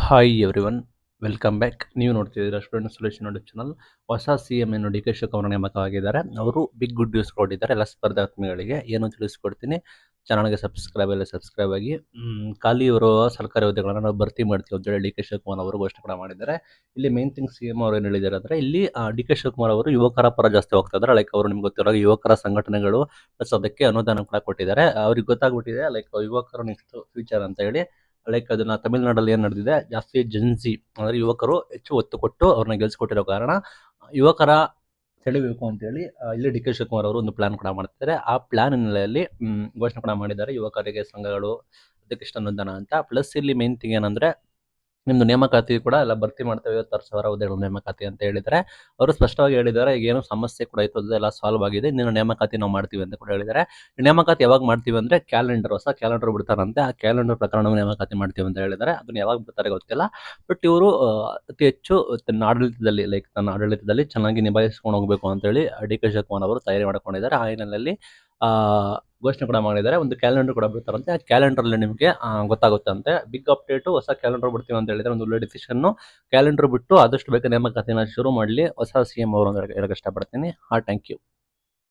Hi everyone, welcome back. ನೀವು ನೋಡ್ತಿದ್ದೀರಾ student solution YouTube channel. ಹೊಸ C M D K Shivakumar ನೇಮಕವಾಗಿದ್ದಾರೆ. ಅವರು ಬಿಗ್ ಗುಡ್ ನ್ಯೂಸ್ ಕೊಟ್ಟಿದ್ದಾರೆ ಎಲ್ಲ ಸ್ಪರ್ಧಾತ್ಮಿಗಳಿಗೆ. ಏನು ತಿಳಿಸ್ಕೊಡ್ತೀನಿ, ಚಾನಲ್ಗೆ ಸಬ್ಸ್ಕ್ರೈಬ್ ಆಗಿ. ಖಾಲಿ ಇವರು ಸರ್ಕಾರಿ ಹುದ್ದೆಗಳನ್ನು ನಾವು ಭರ್ತಿ ಮಾಡ್ತೀವಿ ಅಂತೇಳಿ ಡಿ ಕೆ ಶಿವಕುಮಾರ್ ಅವರು ಘೋಷಣೆ ಕೂಡ ಮಾಡಿದ್ದಾರೆ. ಇಲ್ಲಿ ಮೇನ್ ಥಿಂಗ್ ಸಿ ಎಂ ಅವರು ಏನು ಹೇಳಿದ್ದಾರೆ ಅಂದರೆ, ಇಲ್ಲಿ ಡಿ ಕೆ ಶಿವಕುಮಾರ್ ಅವರು ಯುವಕರ ಪರ ಜಾಸ್ತಿ ಹೋಗ್ತಾ ಇದ್ದಾರೆ. ಲೈಕ್ ಅವರು ನಿಮ್ಗೆ ಗೊತ್ತಿರೋ ಯುವಕರ ಸಂಘಟನೆಗಳು ಪ್ಲಸ್ ಅದಕ್ಕೆ ಅನುದಾನ ಕೂಡ ಕೊಟ್ಟಿದ್ದಾರೆ. ಅವ್ರಿಗೆ ಗೊತ್ತಾಗ್ಬಿಟ್ಟಿದೆ ಲೈಕ್ ಯುವಕರು ನೆಕ್ಸ್ಟ್ ಫ್ಯೂಚರ್ ಅಂತ ಹೇಳಿ. ಲೈಕ್ ಅದನ್ನ ತಮಿಳುನಾಡಲ್ಲಿ ಏನು ನಡೆದಿದೆ, ಜಾಸ್ತಿ ಜೆನ್ಸಿ ಅಂದರೆ ಯುವಕರು ಹೆಚ್ಚು ಒತ್ತು ಕೊಟ್ಟು ಅವ್ರನ್ನ ಗೆಲ್ಸ್ಕೊಟ್ಟಿರೋ ಕಾರಣ ಯುವಕರ ಸೆಳಿಬೇಕು ಅಂತೇಳಿ ಇಲ್ಲಿ ಡಿ ಕೆ ಶಿವಕುಮಾರ್ ಅವರು ಒಂದು ಪ್ಲಾನ್ ಕೂಡ ಮಾಡ್ತಿದ್ದಾರೆ. ಆ ಪ್ಲಾನ್ ಹಿನ್ನೆಲೆಯಲ್ಲಿ ಘೋಷಣೆ ಕೂಡ ಮಾಡಿದ್ದಾರೆ ಯುವಕರಿಗೆ ಸಂಘಗಳು ಅದಕ್ಕೆ ಇಷ್ಟ ಅನುದಾನ ಅಂತ. ಪ್ಲಸ್ ಇಲ್ಲಿ ಮೇನ್ ಥಿಂಗ್ ಏನಂದ್ರೆ, ನಿಮ್ದು ನೇಮಕಾತಿ ಕೂಡ ಎಲ್ಲ ಭರ್ತಿ ಮಾಡ್ತೇವೆ 56,000 ಹುದ್ದೆಗಳ ನೇಮಕಾತಿ ಅಂತ ಹೇಳಿದ್ದಾರೆ. ಅವರು ಸ್ಪಷ್ಟವಾಗಿ ಹೇಳಿದ್ದಾರೆ, ಈಗ ಏನೋ ಸಮಸ್ಯೆ ಕೂಡ ಇತ್ತು ಅದೆಲ್ಲ ಸಾಲ್ವ್ ಆಗಿದೆ, ಇನ್ನೇನು ನೇಮಕಾತಿ ನಾವು ಮಾಡ್ತೀವಿ ಅಂತ ಕೂಡ ಹೇಳಿದ್ದಾರೆ. ನೇಮಕಾತಿ ಯಾವಾಗ ಮಾಡ್ತೀವಿ ಅಂದ್ರೆ ಹೊಸ ಕ್ಯಾಲೆಂಡರ್ ಬಿಡ್ತಾರಂತೆ, ಆ ಕ್ಯಾಲೆಂಡರ್ ಪ್ರಕಾರ ನಾವು ನೇಮಕಾತಿ ಮಾಡ್ತೀವಿ ಅಂತ ಹೇಳಿದ್ದಾರೆ. ಅದನ್ನ ಯಾವಾಗ ಬಿಡ್ತಾರೆ ಗೊತ್ತಿಲ್ಲ. ಬಟ್ ಇವರು ಅತಿ ಹೆಚ್ಚು ತನ್ನ ಆಡಳಿತದಲ್ಲಿ ಚೆನ್ನಾಗಿ ನಿಭಾಯಿಸ್ಕೊಂಡು ಹೋಗ್ಬೇಕು ಅಂತೇಳಿ ಡಿ ಕೆ ಶಿವಕುಮಾರ್ ಅವರು ತಯಾರಿ ಮಾಡ್ಕೊಂಡಿದ್ದಾರೆ. ಆ ಹಿನ್ನೆಲೆಯಲ್ಲಿ ಆ ಘೋಷಣೆ ಕೂಡ ಮಾಡಿದ್ದಾರೆ. ಒಂದು ಕ್ಯಾಲೆಂಡರ್ ಕೂಡ ಬಿಡ್ತಾರಂತೆ, ಆ ಕ್ಯಾಲೆಂಡರ್ ಅಲ್ಲಿ ನಿಮಗೆ ಗೊತ್ತಾಗುತ್ತಂತೆ. ಬಿಗ್ ಅಪ್ಡೇಟ್, ಹೊಸ ಕ್ಯಾಲೆಂಡರ್ ಬಿಡ್ತೀವಿ ಅಂತ ಹೇಳಿದ್ರೆ ಒಂದು ಒಳ್ಳೆ ಡಿಸಿಷನ್. ಕ್ಯಾಲೆಂಡರ್ ಬಿಟ್ಟು ಆದಷ್ಟು ಬೇಗ ನೇಮಕಾತಿನ ಶುರು ಮಾಡಲಿ ಹೊಸ ಸಿ ಎಂ ಅವರು ಅಂತ ಹೇಳಕ್ ಇಷ್ಟಪಡ್ತೀನಿ. Thank you.